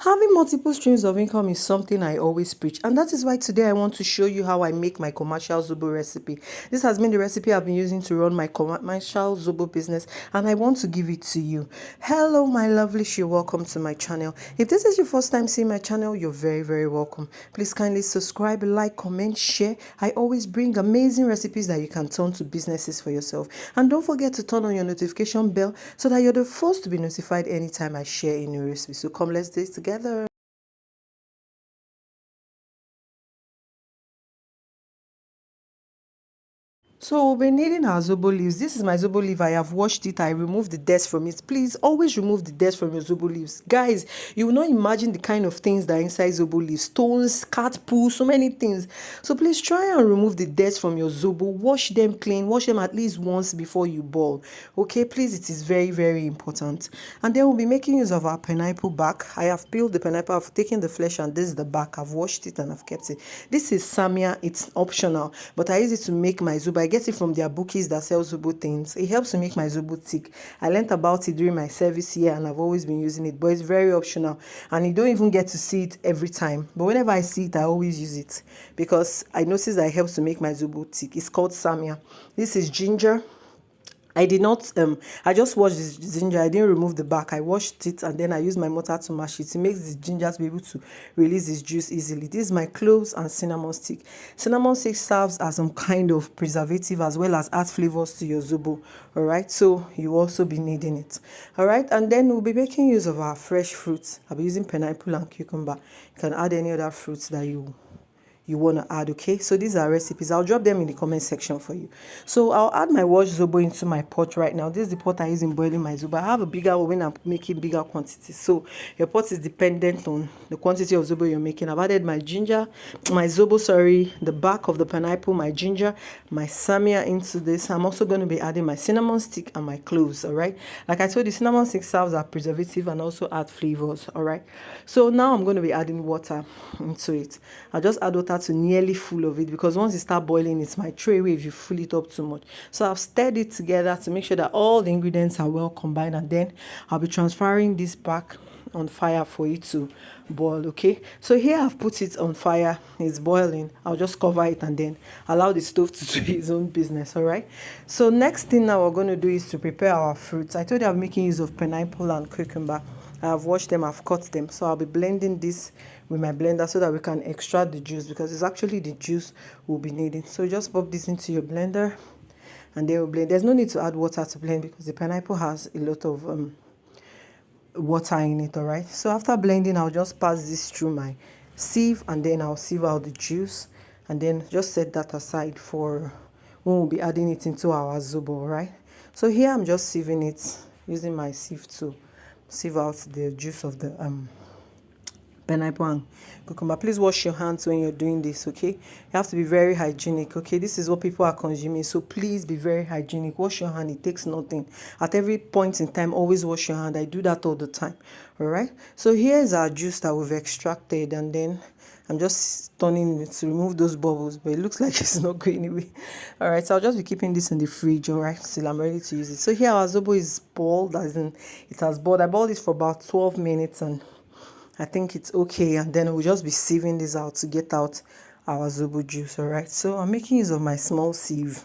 Having multiple streams of income is something I always preach, and that is why today I want to show you how I make my commercial Zobo recipe. This has been the recipe I've been using to run my commercial Zobo business, and I want to give it to you. Hello, my lovely, you're welcome to my channel. If this is your first time seeing my channel, you're very, very welcome. Please kindly subscribe, like, comment, share. I always bring amazing recipes that you can turn to businesses for yourself. And don't forget to turn on your notification bell so that you're the first to be notified anytime I share a new recipe. So come, let's do it together. So we'll be needing our Zobo leaves. This is my Zobo leaf. I have washed it. I removed the dust from it. Please always remove the dust from your Zobo leaves. Guys, you will not imagine the kind of things that are inside Zobo leaves. Stones, cat poo, so many things. So please try and remove the dust from your Zobo. Wash them clean. Wash them at least once before you boil. Okay, please, it is very, very important. And then we'll be making use of our pineapple back. I have peeled the pineapple. I've taken the flesh and this is the back. I've washed it and I've kept it. This is Samia. It's optional, but I use it to make my Zobo. I get it from their bookies that sell Zobo things. It helps to make my Zobo thick. I learned about it during my service here and I've always been using it, but it's very optional and you don't even get to see it every time. But whenever I see it, I always use it because I notice that it helps to make my Zobo thick. It's called Samia. This is ginger. I did not, I just washed this ginger. I didn't remove the back. I washed it and then I used my mortar to mash it. It makes the ginger to be able to release its juice easily. This is my cloves and cinnamon stick. Cinnamon stick serves as some kind of preservative as well as add flavors to your Zobo. All right, so you also be needing it. All right, and then we'll be making use of our fresh fruits. I'll be using pineapple and cucumber. You can add any other fruits that you want to add. Okay, so these are recipes. I'll drop them in the comment section for you. So I'll add my washed Zobo into my pot right now. This is the pot I use in boiling my Zobo. I have a bigger one when I'm making bigger quantities, so your pot is dependent on the quantity of Zobo you're making. I've added my ginger, my Zobo, sorry, the back of the pineapple, my ginger, my Samia into this. I'm also going to be adding my cinnamon stick and my cloves. All right, like I told you, cinnamon stick serves as preservative and also add flavors. All right, so now I'm going to be adding water into it. I'll just add water to nearly full of it because once you start boiling, it's my tray way if you fill it up too much. So I've stirred it together to make sure that all the ingredients are well combined, and then I'll be transferring this back on fire for it to boil. Okay, so here I've put it on fire. It's boiling. I'll just cover it and then allow the stove to do its own business. All right, so next thing now we're going to do is to prepare our fruits. I told you I'm making use of pineapple and cucumber. I've washed them, I've cut them, so I'll be blending this with my blender so that we can extract the juice because it's actually the juice we'll be needing. So just pop this into your blender and then we'll blend. There's no need to add water to blend because the pineapple has a lot of water in it. All right, so after blending, I'll just pass this through my sieve and then I'll sieve out the juice and then just set that aside for when we'll be adding it into our Zobo. All right, so here I'm just sieving it using my sieve to sieve out the juice of the pineapple and cucumber. Please wash your hands when you're doing this. Okay, you have to be very hygienic. Okay, this is what people are consuming, so please be very hygienic. Wash your hand. It takes nothing. At every point in time, always wash your hand. I do that all the time. All right, so here's our juice that we've extracted and then I'm just turning it to remove those bubbles, but it looks like it's not going away. All right, so I'll just be keeping this in the fridge, all right, till I'm ready to use it. So here our Zobo is boiled, as in it has boiled. I boiled it for about 12 minutes and I think it's okay. And then we'll just be sieving this out to get out our Zobo juice. All right, so I'm making use of my small sieve.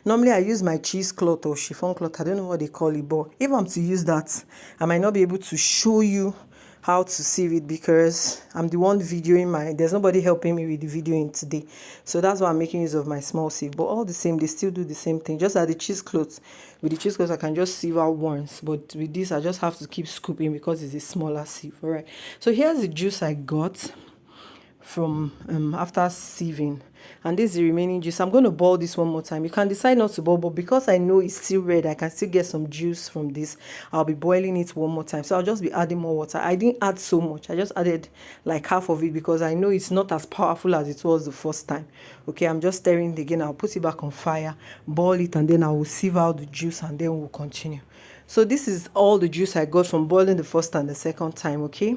Normally I use my cheesecloth or chiffon cloth. I don't know what they call it, but if I'm to use that, I might not be able to show you how to sieve it because I'm the one videoing there's nobody helping me with the videoing today. So that's why I'm making use of my small sieve. But all the same, they still do the same thing. Just like the cheesecloth. With the cheesecloth, I can just sieve out once. But with this, I just have to keep scooping because it's a smaller sieve. All right. So here's the juice I got from after sieving, and this is the remaining juice. I'm going to boil this one more time. You can decide not to boil, but because I know it's still red, I can still get some juice from this. I'll be boiling it one more time, so I'll just be adding more water. I didn't add so much. I just added like half of it because I know it's not as powerful as it was the first time. Okay, I'm just stirring it again. I'll put it back on fire, boil it, and then I will sieve out the juice and then we'll continue. So this is all the juice I got from boiling the first and the second time. Okay,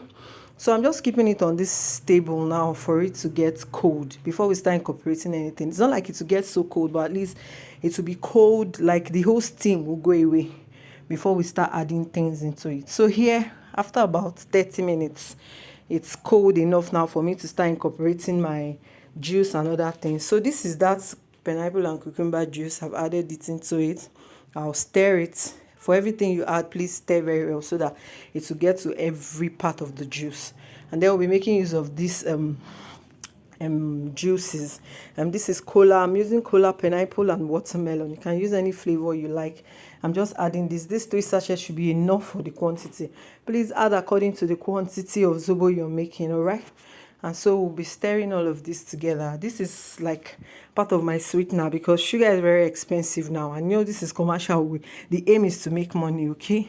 so I'm just keeping it on this table now for it to get cold before we start incorporating anything. It's not like it will get so cold, but at least it will be cold, like the whole steam will go away before we start adding things into it. So here, after about 30 minutes, it's cold enough now for me to start incorporating my juice and other things. So this is that pineapple and cucumber juice. I've added it into it. I'll stir it. For everything you add, please stir very well so that it will get to every part of the juice. And then we'll be making use of this juices. This is cola. I'm using cola, pineapple and watermelon. You can use any flavor you like. I'm just adding this. These 3 sachets should be enough for the quantity. Please add according to the quantity of zobo you're making, all right? And so we'll be stirring all of this together. This is like part of my sweetener because sugar is very expensive now. I know this is commercial. The aim is to make money, okay?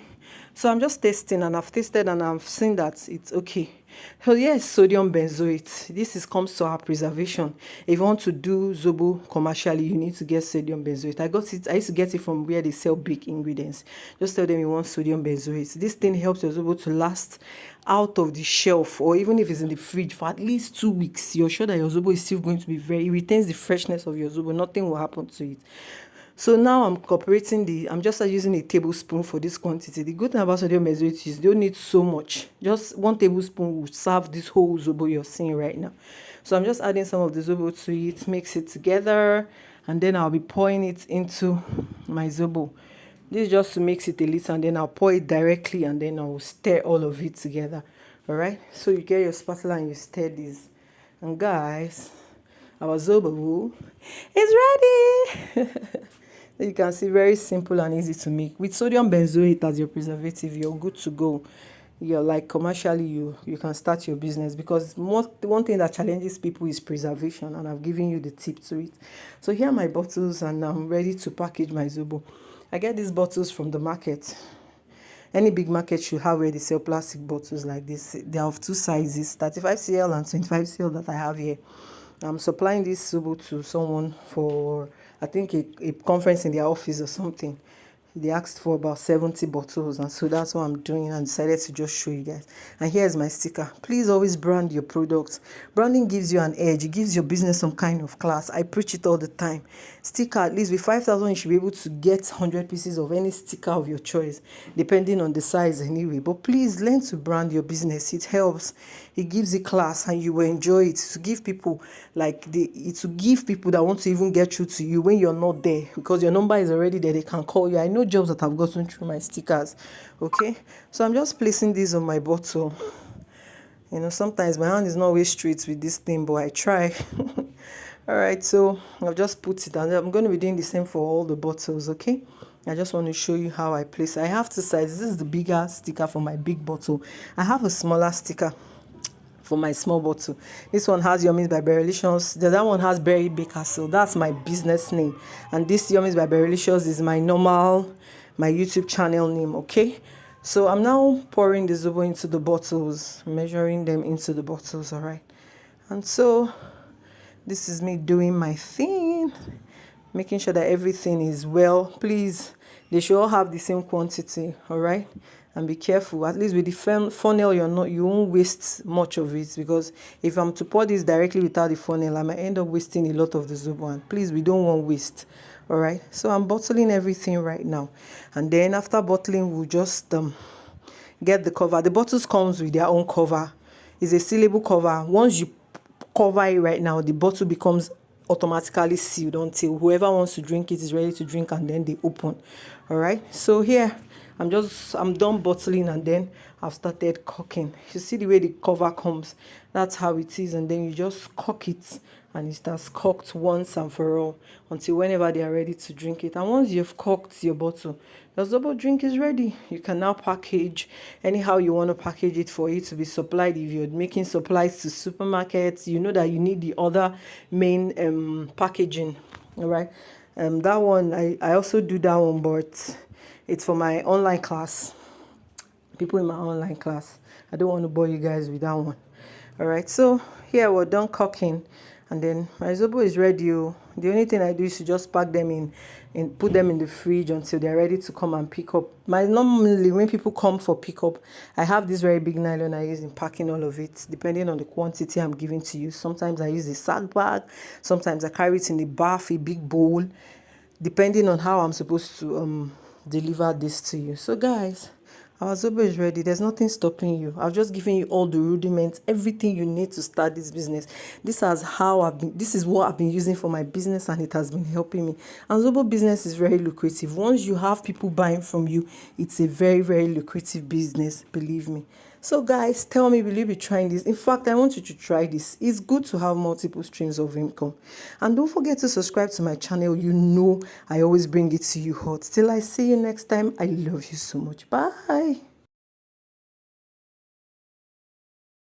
So I'm just testing, and I've tasted and I've seen that it's okay. So yes, sodium benzoate. This comes to our preservation. If you want to do zobo commercially, you need to get sodium benzoate. I used to get it from where they sell big ingredients. Just tell them you want sodium benzoate. This thing helps your zobo to last out of the shelf, or even if it's in the fridge for at least 2 weeks. You're sure that your zobo is still going to be it retains the freshness of your zobo. Nothing will happen to it. So now I'm incorporating I'm just using a tablespoon for this quantity. The good thing about sodium benzoate is you don't need so much. Just 1 tablespoon will serve this whole zobo you're seeing right now. So I'm just adding some of the zobo to it, mix it together, and then I'll be pouring it into my zobo. This is just to mix it a little, and then I'll pour it directly, and then I'll stir all of it together. All right? So you get your spatula and you stir this. And guys, our zobo is ready. You can see, very simple and easy to make. With sodium benzoate as your preservative, you're good to go. You're like, commercially, you can start your business, because one thing that challenges people is preservation, and I've given you the tip to it. So here are my bottles, and I'm ready to package my zobo. I get these bottles from the market. Any big market should have where they sell plastic bottles like this. They are of 2 sizes, 35 cl and 25 cl that I have here. I'm supplying this zobo to someone for, I think, a conference in their office or something. They asked for about 70 bottles, and so that's what I'm doing, and decided to just show you guys. And here's my sticker. Please always brand your products. Branding gives you an edge. It gives your business some kind of class. I preach it all the time. Sticker, at least with 5,000, you should be able to get 100 pieces of any sticker of your choice, depending on the size anyway. But please learn to brand your business. It helps. It gives it class, and you will enjoy it. To give people to give people that want to even get through to you when you're not there, because your number is already there. They can call you. I know jobs that I've gotten through my stickers. Okay, so I'm just placing these on my bottle. You know, sometimes my hand is not always straight with this thing, but I try. All right, so I've just put it, and I'm going to be doing the same for all the bottles. Okay, I just want to show you how I place it. I have 2 sizes. This is the bigger sticker for my big bottle. I have a smaller sticker for my small bottle. This one has Yummies by Berylicious. The other one has Berry Baker. So that's my business name. And this Yummies by Berylicious is my YouTube channel name, okay? So I'm now pouring the zobo into the bottles, measuring them into the bottles, all right? And so this is me doing my thing, making sure that everything is well. Please, they should all have the same quantity, all right? And be careful, at least with the funnel, you won't waste much of it, because if I'm to pour this directly without the funnel, I might end up wasting a lot of the zobo. And please, we don't want waste. All right, so I'm bottling everything right now, and then after bottling, we'll just get the cover. The bottles comes with their own cover. It's a sealable cover. Once you cover it right now, the bottle becomes automatically sealed until whoever wants to drink it is ready to drink, and then they open. All right, so here I'm done bottling, and then I've started corking. You see the way the cover comes, that's how it is. And then you just cork it, and it starts corked once and for all until whenever they are ready to drink it. And once you've corked your bottle, your zobo drink is ready. You can now package anyhow you want to package it for it to be supplied. If you're making supplies to supermarkets, you know that you need the other main packaging. All right, that one I also do that one, but it's for my online class. People in my online class. I don't want to bore you guys with that one. All right, so here we're done cooking, and then my zobo is ready. The only thing I do is to just pack them in, put them in the fridge until they're ready to come and pick up. Normally, when people come for pickup, I have this very big nylon I use in packing all of it, depending on the quantity I'm giving to you. Sometimes I use a sack bag. Sometimes I carry it in a bath, a big bowl, depending on how I'm supposed to deliver this to you. So guys, Our Zobo is ready. There's nothing stopping you. I've just given you all the rudiments, everything you need to start this business. This is what I've been using for my business, and it has been helping me. And Zobo business is very lucrative. Once you have people buying from you, it's a very, very lucrative business, believe me. So guys, tell me, will you be trying this? In fact, I want you to try this. It's good to have multiple streams of income. And don't forget to subscribe to my channel. You know I always bring it to you hot. Till I see you next time, I love you so much. Bye.